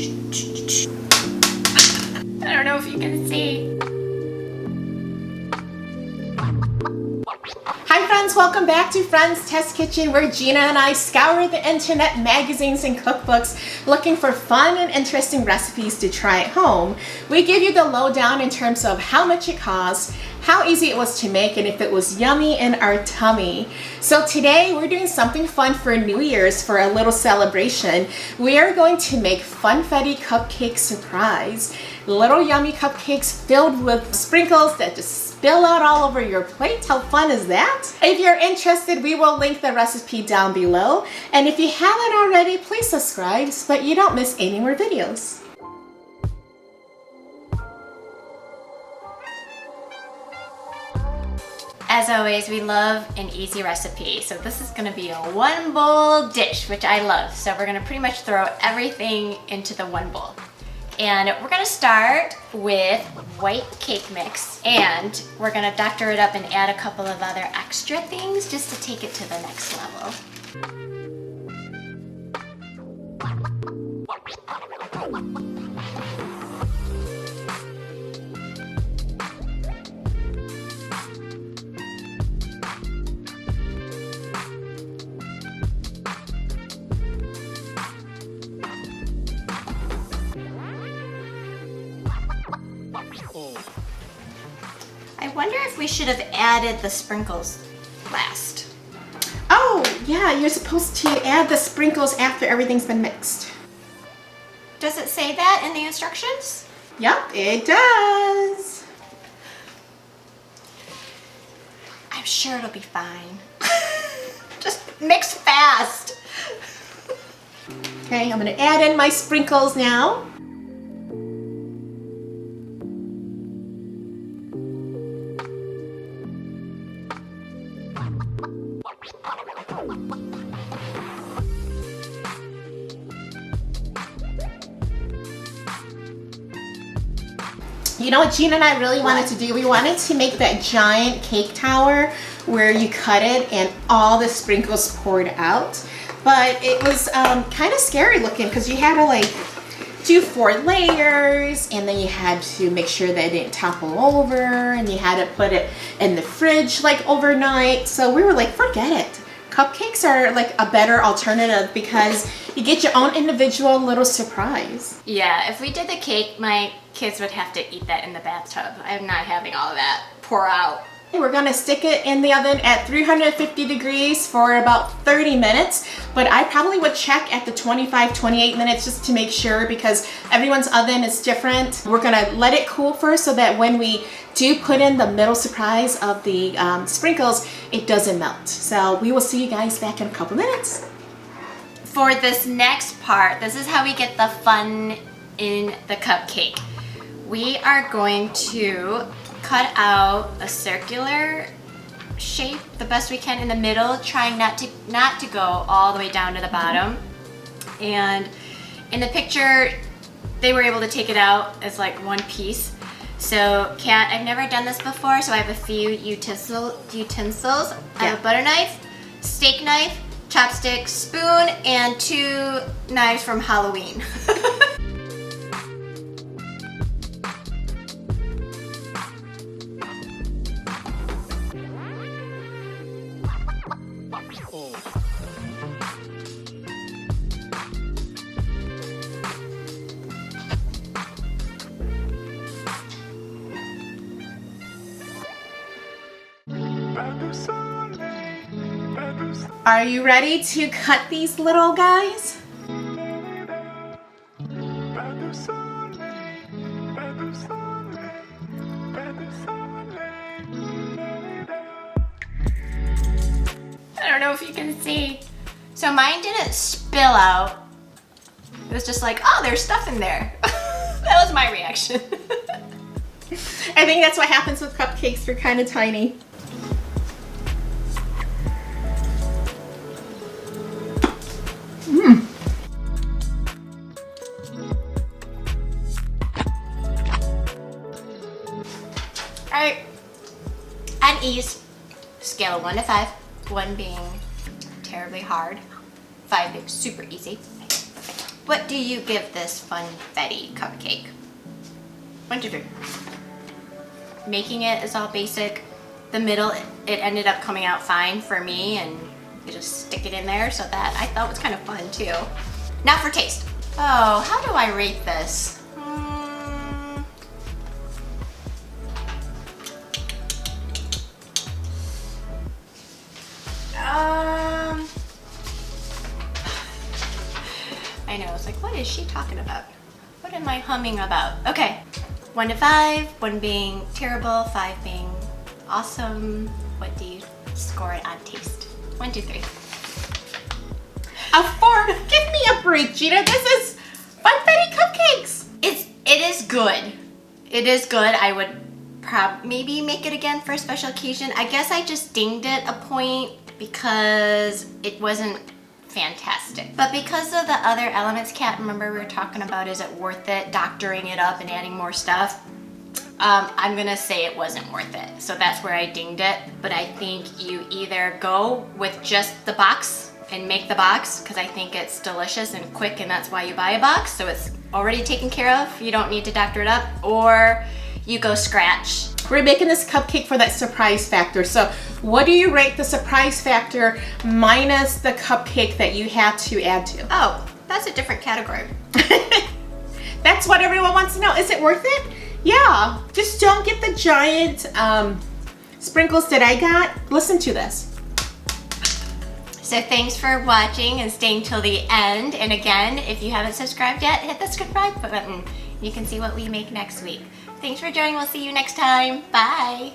I don't know if you can see. Hi friends, welcome back to Friends Test Kitchen, where Gina and I scour the internet, magazines, and cookbooks looking for fun and interesting recipes to try at home. We give you the lowdown in terms of how much it costs, how easy it was to make, and if it was yummy in our tummy. So today we're doing something fun for New Year's for a little celebration. We are going to make Funfetti Cupcake surprise. Little yummy cupcakes filled with sprinkles that just spill out all over your plate. How fun is that? If you're interested, we will link the recipe down below. And if you haven't already, please subscribe so that you don't miss any more videos. As always, we love an easy recipe. So this is gonna be a one bowl dish, which I love. So we're gonna pretty much throw everything into the one bowl. And we're gonna start with white cake mix, and we're gonna doctor it up and add a couple of other extra things just to take it to the next level. I wonder if we should have added the sprinkles last. Oh, yeah, you're supposed to add the sprinkles after everything's been mixed. Does it say that in the instructions? Yep, it does. I'm sure it'll be fine. Just mix fast. Okay, I'm gonna add in my sprinkles now. You know what Gina and I really wanted to do? We wanted to make that giant cake tower where you cut it and all the sprinkles poured out. But it was kind of scary looking because you had to like do 4 layers, and then you had to make sure that it didn't topple over, and you had to put it in the fridge like overnight. So we were like, forget it. Cupcakes are like a better alternative because you get your own individual little surprise. Yeah, if we did the cake, my kids would have to eat that in the bathtub. I'm not having all of that pour out. We're gonna stick it in the oven at 350 degrees for about 30 minutes, but I probably would check at the 25-28 minutes just to make sure, because everyone's oven is different. We're gonna let it cool first so that when we do put in the middle surprise of the sprinkles, it doesn't melt. So we will see you guys back in a couple minutes. For this next part, this is how we get the fun in the cupcake. We are going to cut out a circular shape the best we can in the middle, trying not to go all the way down to the bottom. And in the picture, they were able to take it out as like one piece. So I've never done this before, so I have a few utensils. I have a butter knife, steak knife, chopstick, spoon, and 2 knives from Halloween. Are you ready to cut these little guys? I don't know if you can see. So mine didn't spill out. It was just like, oh, there's stuff in there. That was my reaction. I think that's what happens with cupcakes. They're kind of tiny. Alright, at ease, scale of 1 to 5, 1 being terribly hard, 5 being super easy. What do you give this Funfetti cupcake? 1, 2, 3. Making it is all basic. The middle, it ended up coming out fine for me, and you just stick it in there, so that I thought was kind of fun too. Now for taste. Oh, how do I rate this? I know, it's like, what is she talking about? What am I humming about? Okay, 1 to 5, 1 being terrible, 5 being awesome. What do you score it on taste? 1, 2, 3. A 4. Give me a break, Gina. This is Funfetti Cupcakes. It is good. It is good. I would maybe make it again for a special occasion. I guess I just dinged it a point because it wasn't fantastic. But because of the other elements, Kat, remember we were talking about, is it worth it, doctoring it up and adding more stuff? I'm gonna say it wasn't worth it. So that's where I dinged it. But I think you either go with just the box and make the box, because I think it's delicious and quick, and that's why you buy a box, so it's already taken care of. You don't need to doctor it up, or you go scratch. We're making this cupcake for that surprise factor. So what do you rate the surprise factor minus the cupcake that you had to add to? Oh, that's a different category. That's what everyone wants to know. Is it worth it? Yeah. Just don't get the giant sprinkles that I got. Listen to this. So thanks for watching and staying till the end. And again, if you haven't subscribed yet, hit the subscribe button. You can see what we make next week. Thanks for joining. We'll see you next time. Bye.